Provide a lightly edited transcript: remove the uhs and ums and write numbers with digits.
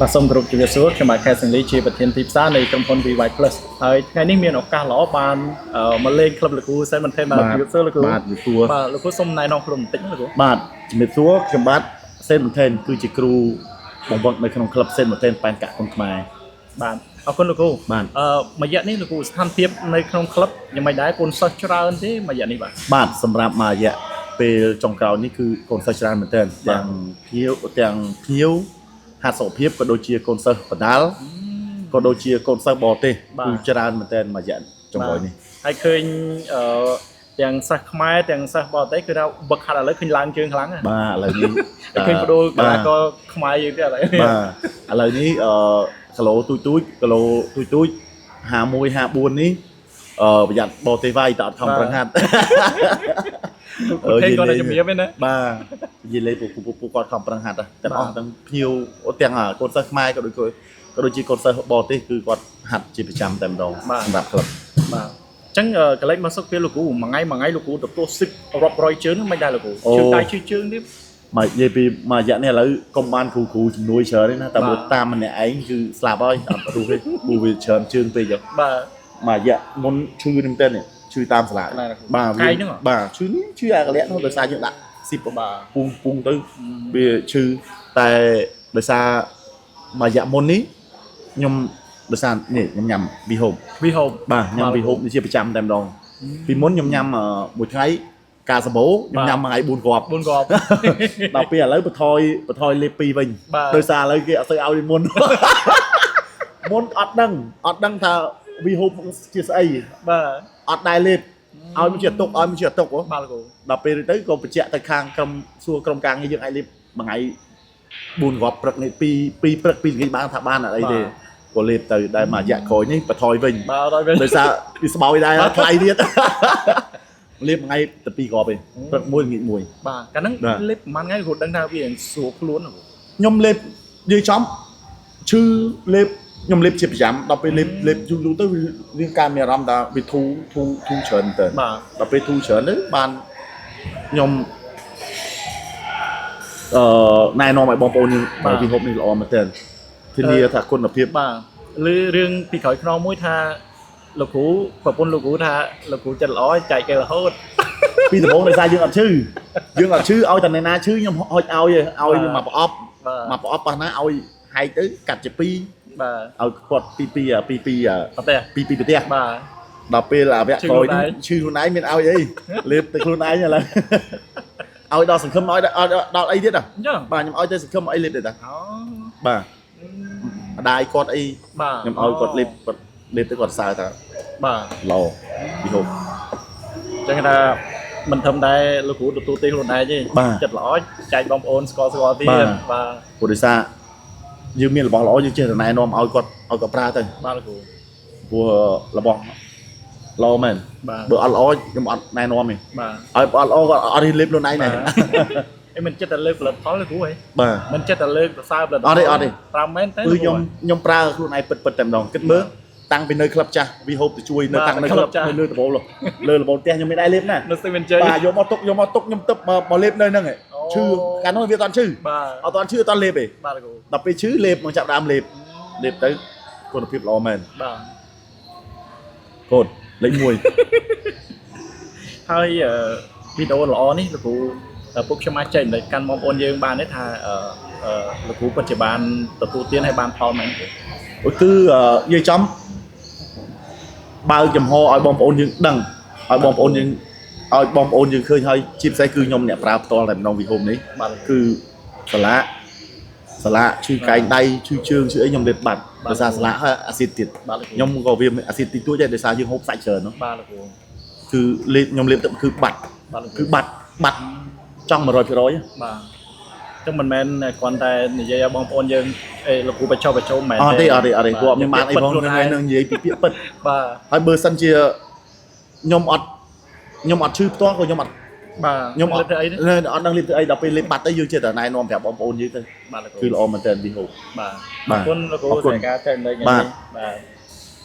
បាទសូមគោរពជំរាបសួរខ្ញុំបាទខែសង្លីជាប្រធានទីផ្សារនៃក្រុមហ៊ុន VY Plus ហើយថ្ងៃនេះមានឱកាសល្អបានមកលេងក្លឹបលោកគ្រូសិនមិនថេបាទជំរាបសួរលោកគ្រូបាទជំរាបសួរបាទលោកគ្រូសូមណែនាំខ្លួនបន្តិចលោកគ្រូបាទជំរាបសួរខ្ញុំបាទសេនម៉ូថេនគឺជាគ្រូបង្វឹកនៅក្នុងក្លឹបសេនម៉ូថេនប៉ែនកាក់គុនខ្មែរបាទអរគុណលោកគ្រូបាទមួយរយៈនេះលោកគ្រូស្ថានភាពនៅក្នុងក្លឹបយ៉ាងម៉េចដែរកូនសិស្សច្រើនទេមួយរយៈនេះបាទសម្រាប់មួយរយៈពេលចុងក្រោយនេះគឺកូនសិស្សច្រើនមែនទែនទាំងភ្ញៀវហាត់សុខភាពក៏ដូចជាកូនសិស្សបណ្ដាលក៏ដូចជាកូនសិស្សបរទេសគឺច្រើនមែនទែនមួយរយៈចុងក្រោយនេះហើយឃើញទាំងសិស្សខ្មែរទាំងសិស្សបរទេសគឺថាវឹកហាត់ឥឡូវឃើញឡើងជើងខ្លាំងណាបាទឥឡូវនេះឃើញបដូរកីឡាករខ្មែរយើងទៀតឥឡូវបាទឥឡូវនេះគីឡូទូច51 54នេះប្រយ័ត្នបរទេសវាយតើអត់ខំប្រឹងហាត់គេគាត់តែជំរាបទេណាបាទនិយាយលេពួកគាត់ខំប្រឹងហាត់ទាំងអស់ទាំងភ្ញៀវទាំងកូនសិស្សខ្មែរក៏ដូចជាកូនសិស្សបរទេសគឺគាត់ហាត់ជាប្រចាំតែម្ដងសម្រាប់ក្លឹបបាទអញ្ចឹងកន្លែងមកសុខពេលលោកគ្រូមួយថ្ងៃលោកគ្រូទទួលសិទ្ធរាប់រយជើងមិនដែរលោកគ្រូជើងដៃជើងនេះមកនិយាយពីមួយរយៈនេះឥឡូវកុំបានគ្រូជំនួយច្រើនទេណាតែបើតាមម្នាក់ឯងគឺស្លាប់ហើយអត់រស់ទេព្រោះវាច្រើនជើងពេកបាទមួយរយៈមុនឈឺនឹងតែឈឺតាមសាលាបាទថ្ងៃហ្នឹងបាទឈឺអាកលៈនោះដោយសារយើងដាក់ស៊ីបបាទពុងទៅវាឈឺតែដោយសារមួយរយៈមុននេះខ្ញុំដោយសារនេះខ្ញុំញ៉ាំវីហូបបាទញ៉ាំវីហូបនេះជាប្រចាំតែម្ដងពីមុនខ្ញុំញ៉ាំមួយថ្ងៃកាសាបូខ្ញុំញ៉ាំមួយថ្ងៃ4គ្រាប់ដល់ពេលឥឡូវបន្ថយលេខ2វិញដោយសារឥឡូវគេអត់ទៅឲ្យមុនអត់ដឹងថាវីហូបជាស្អីបាទអត់ដែរលេបឲ្យมันជាទុកបាទលោកគ្រូដល់ពេលទៅក៏បញ្ជាក់ទៅខាងក្រុមការងារយើងឲ្យលេបមួយថ្ងៃ4គ្រាប់ព្រឹកនេះ2ព្រឹក2ល្ងាចបានថាបានអត់អីទេក៏លេបទៅដែលមួយរយៈក្រោយនេះបន្ថយវិញដោយសារវាស្បោយដែរថ្លៃទៀតលេបមួយថ្ងៃតែ2គ្រាប់ទេព្រឹក1ល្ងាច1បាទកាលហ្នឹងលេបប្រហែលថ្ងៃគ្រូដឹងថាវាស្រួលខ្លួនខ្ញុំលេបនិយាយចំឈឺលេបខ្ញុំលេបជាប្រចាំដល់ពេលលេបយូរទៅវាការមានអារម្មណ៍ថាវាធូរច្រើនទៅបាទដល់ពេលធូរច្រើនទៅបានខ្ញុំណែនាំឲ្យបងប្អូនយើងពីហូបនេះល្អមែនទែនធានាថាគុណភាពបាទឬរឿងពីក្រោយខ្នងមួយថាលោកគ្រូប្រពន្ធលោកគ្រូថាលោកគ្រូចិត្តល្អចែកគេរហូតពីដំបូងដោយសារយើងអត់ឈឺឲ្យតែណាឈឺខ្ញុំហុចឲ្យមកប្រអប់ប៉ះណាឲ្យហែកទៅកាត់ជា2បាទឲ្យគាត់ពីប្រទេសបាទដល់ពេលអាវៈក្រោយឈឺខ្លួនឯងមានឲ្យអីលេបទៅខ្លួនឯងឥឡូវឲ្យដល់សង្ឃឹមឲ្យដល់អីទៀតបាទខ្ញុំឲ្យទៅសង្ឃឹមអីលេបទៀតបាទម្ដាយគាត់អីខ្ញុំឲ្យគាត់លេបទៅគាត់សើថាបាទល្អពីហូបអញ្ចឹងថាមិនធំដែរលោកគ្រូទទួលទេខ្លួនឯងទេចិត្តល្អចែកបងប្អូនស្គាល់ទៀតបាទព្រោះដោយសារយើងមានរបស់ល្អយើងចេះតែណែនាំឲ្យគាត់ប្រើទៅបាទលោកគ្រូព្រោះរបស់ល្អមែនបើអត់ល្អខ្ញុំអត់ណែនាំទេបាទឲ្យអត់ល្អក៏អត់រៀនលេបខ្លួនឯងដែរឯមិនចិត្តតែលើកផលិតផលលោកគ្រូហ៎បាទមិនចិត្តតែលើកសរសើរផលិតផលអត់ទេប្រើមែនទេគឺខ្ញុំប្រើខ្លួនឯងពិតតែម្ដងគិតមើលតាំងពីនៅក្លឹបចាស់វីហូបទៅជួយនៅតាំងនៅក្លឹបលើដបូលលើដបូលផ្ទះខ្ញុំមានដែរលេបណានៅស្ទីមិនជ័យបាទយកមកទុកខ្ញុំទឹកមកលេបនៅហ្នឹងឯងឈឺកាលនោះវាអត់ឈឺអត់ឈឺអត់លេបទេបាទលោកគ្រូដល់ពេលឈឺលេបមកចាប់ដើមលេបទៅគុណភាពល្អមែនបាទកូនលេខ1ហើយវីដេអូល្អនេះលោកគ្រូពុកខ្ញុំអាចចែកដល់កាន់បងប្អូនយើងបានទេថាលោកគ្រូពិតជាបានទទួលទានហើយបានផលមែនទេគឺនិយាយចំបើកចំហឲ្យបងប្អូនយើងដឹងឲ្យបងប្អូនយើងឃើញហើយជាពិសេសគឺខ្ញុំអ្នកប្រើផ្ទាល់តែម្ដងវីហូបនេះគឺសាឡាឈឺកែងដៃឈឺជើងឈឺអីខ្ញុំលេបបាត់ដោយសារសាឡាហើយអាស៊ីតទៀតខ្ញុំក៏វាអាស៊ីតតិចតួចដែរដោយសារយើងហូបសាច់ច្រើនបាទលោកគ្រូគឺលេបខ្ញុំលេបទឹកគឺបាត់ចង់ 100% បាទចឹងមិនមែនគ្រាន់តែនិយាយឲ្យបងប្អូនយើងលោកគ្រូបញ្ចុះមែនទេអត់ទេព្រោះអត់មានបានអីផងនឹងនិយាយពីពាក្យពិតបាទហើយបើសិនជាខ្ញុំអត់ឈឺផ្ទាល់ក៏ខ្ញុំអត់បាទខ្ញុំអត់ដឹងលេបទៅអីដល់ពេលលេបបាត់ទៅយើងចេះតែណែនាំប្រាប់បងប្អូនយើងទៅបាទគឺល្អមែនតើវីហូបបាទអរគុណលោកគ្រូសម្រាប់ការចែករំលែកនេះបាទ